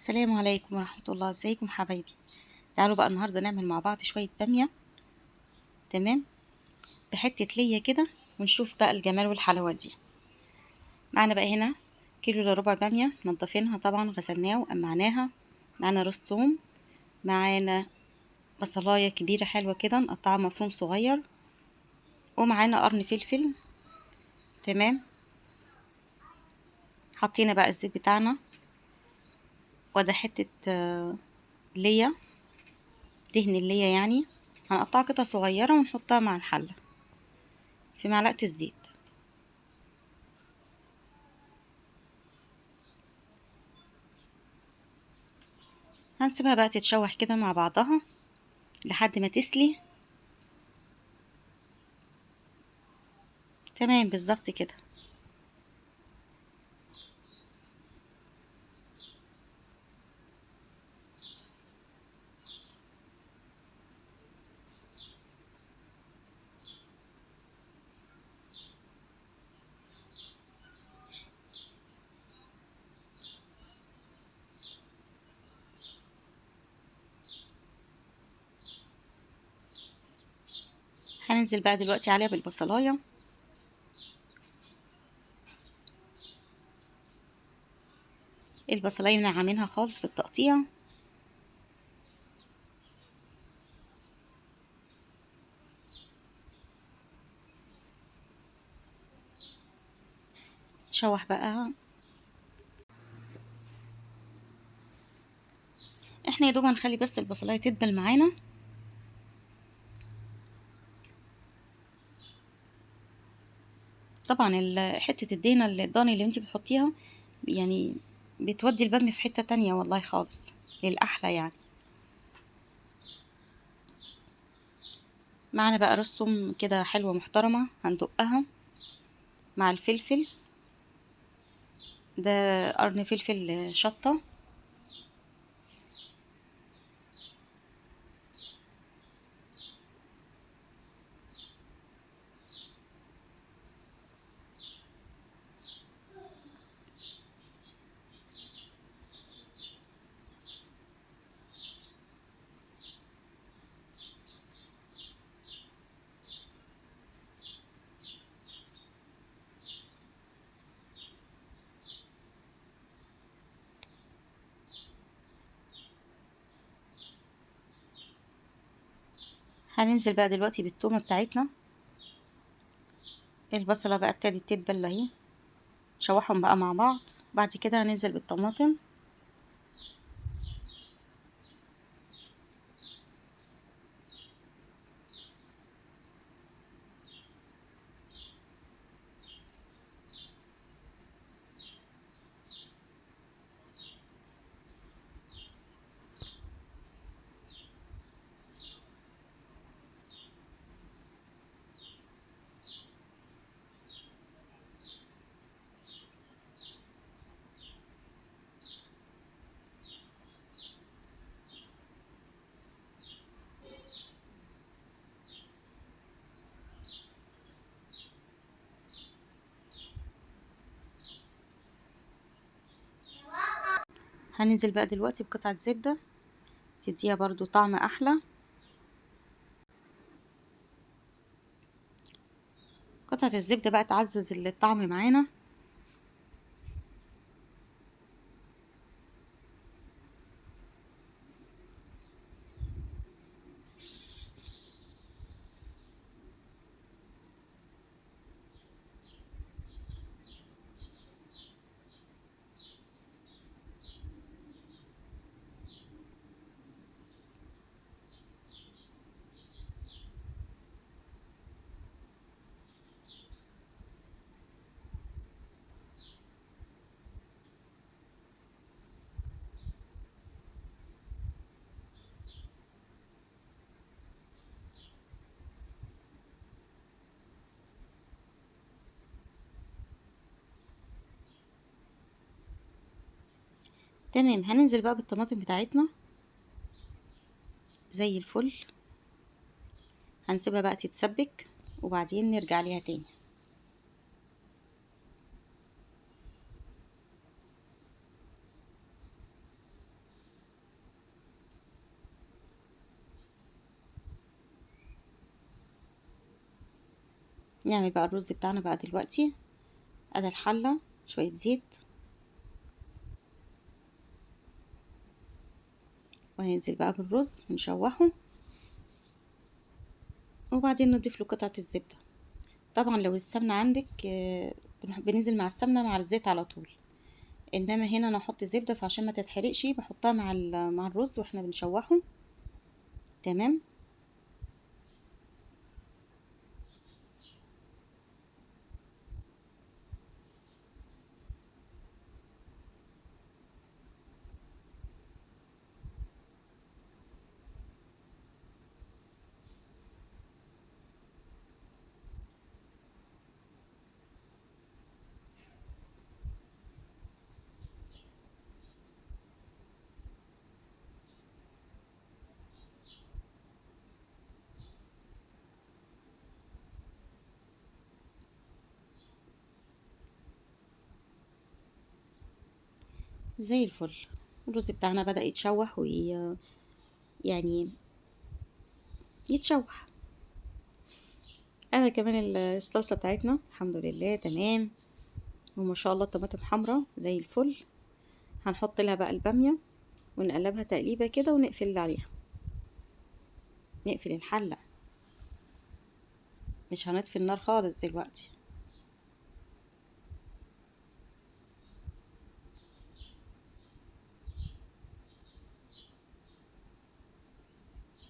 السلام عليكم ورحمة الله، ازيكم حبايبي؟ تعالوا بقى النهاردة نعمل مع بعض شوية بامية. تمام، بحتة ليا كده، ونشوف بقى الجمال والحلاوة دي. معانا بقى هنا كيلو الا ربع بامية، نضفينها طبعا، غسلناها وقمعناها. معانا راس توم، معانا بصلاية كبيرة حلوة كده نقطعها مفروم صغير، ومعانا قرن فلفل. تمام، حطينا بقى الزيت بتاعنا، وده حتة ليا، دهن الليا يعني، هنقطعها قطع صغيرة ونحطها مع الحلة في معلقة الزيت. هنسيبها بقى تتشوح كده مع بعضها لحد ما تسلي. تمام بالظبط كده. هننزل بقى دلوقتي عليها بالبصلاية. البصلاية منعمينها خالص في التقطيع. نشوح بقى. احنا يا دوب هنخلي بس البصلاية تدبل معانا. طبعا حتة الدهنة الضاني اللي انتي بتحطيها يعني بتودي البامية في حتة تانية والله خالص، للأحلى يعني. معانا بقى راس توم كده حلوة محترمة، هندقها مع الفلفل ده، قرن فلفل شطة. هننزل بقى دلوقتي بالتومة بتاعتنا. البصلة بقى ابتدت تدبل اهي، نشوحهم بقى مع بعض. بعد كده هننزل بالطماطم. هننزل بقى دلوقتي بقطعة زبدة، تديها برضو طعم احلى. قطعة الزبدة بقى تعزز الطعم معانا. تمام، هننزل بقى بالطماطم بتاعتنا زي الفل. هنسيبها بقى تتسبك وبعدين نرجع ليها تاني. نعمل بقى الرز بتاعنا بقى دلوقتي. ادي الحلة، شوية زيت، وهننزل بقى بالرز ونشوحه، وبعدين نضيف له قطعة الزبدة. طبعا لو السمنة عندك بننزل مع السمنة مع الزيت على طول، انما هنا انا هحط زبدة فعشان ما تتحرقش بحطها مع الرز واحنا بنشوحه. تمام. زي الفل. الرز بتاعنا بدأ يتشوح يعني يتشوح. انا كمان الصلصة بتاعتنا الحمد لله تمام، وما شاء الله الطماطم حمرا زي الفل. هنحط لها بقى البامية ونقلبها تقليبة كده ونقفل عليها، نقفل الحلة، مش هنطفي النار خالص دلوقتي.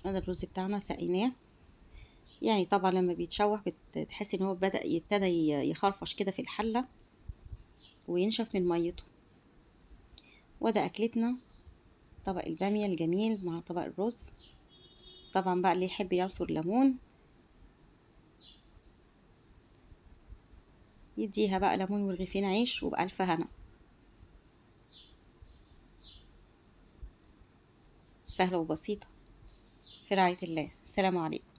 هذا الرز بتاعنا سقيناه، يعني طبعا لما بيتشوح بتحسي ان هو ابتدى يخرفش كده في الحلة وينشف من ميته. وده اكلتنا، طبق البامية الجميل مع طبق الرز. طبعا بقى اللي يحب يعصر ليمون يديها بقى ليمون ورغيفين عيش وبألف هنا. سهلة وبسيطة. في رعاية الله، السلام عليكم.